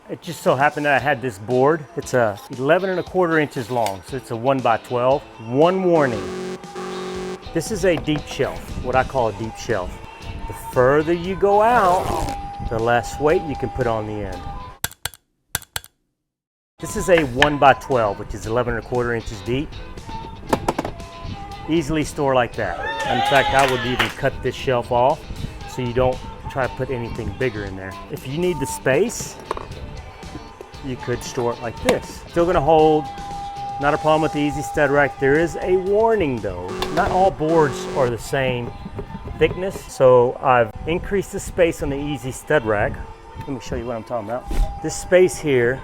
It just so happened that I had this board. It's 11 1/4 inches long, so it's a 1x12. One warning, this is a deep shelf, what I call a deep shelf. The further you go out, the less weight you can put on the end. This is a 1x12, which is 11 1/4 inches deep. Easily store like that. In fact, I would even cut this shelf off so you don't try to put anything bigger in there. If you need the space, you could store it like this. Still gonna hold, not a problem with the EZStudRack. There is a warning though. Not all boards are the same thickness, so I've increased the space on the EZStudRack. Let me show you what I'm talking about. This space here,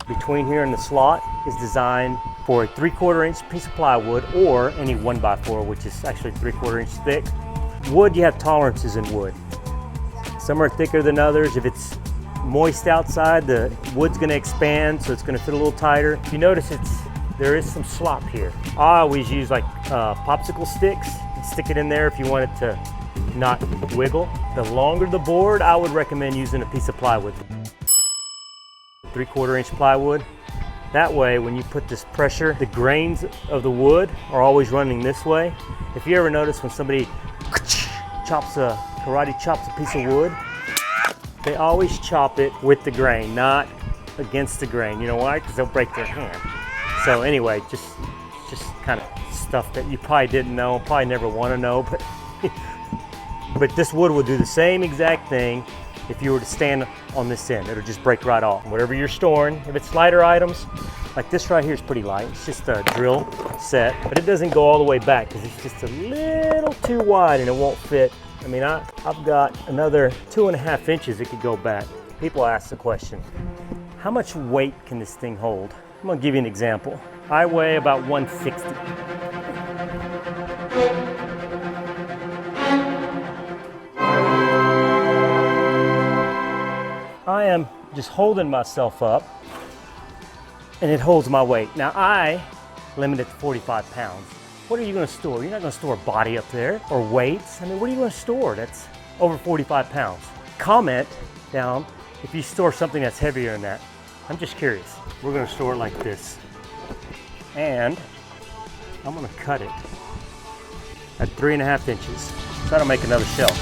between here and the slot, is designed for a 3/4 inch piece of plywood or any 1x4, which is actually 3/4 inch thick. Wood, you have tolerances in wood. Some are thicker than others. If it's moist outside, the wood's gonna expand, so it's gonna fit a little tighter. If you notice, there is some slop here. I always use like popsicle sticks and stick it in there if you want it to not wiggle. The longer the board, I would recommend using a piece of plywood. 3/4 inch plywood. That way, when you put this pressure, the grains of the wood are always running this way. If you ever notice when somebody karate chops a piece of wood, they always chop it with the grain, not against the grain. You know why? Because they'll break their hand. So anyway, just kind of stuff that you probably didn't know, probably never want to know, but this wood will do the same exact thing if you were to stand on this end. It'll just break right off. Whatever you're storing, if it's lighter items, like this right here is pretty light. It's just a drill set, but it doesn't go all the way back because it's just a little too wide and it won't fit. I mean, I've got another 2.5 inches it could go back. People ask the question, how much weight can this thing hold? I'm gonna give you an example. I weigh about 160. I am just holding myself up and it holds my weight. Now I limit it to 45 pounds. What are you gonna store? You're not gonna store a body up there or weights. I mean, what are you gonna store that's over 45 pounds? Comment down if you store something that's heavier than that. I'm just curious. We're gonna store it like this. And I'm gonna cut it at 3.5 inches. So that'll make another shelf.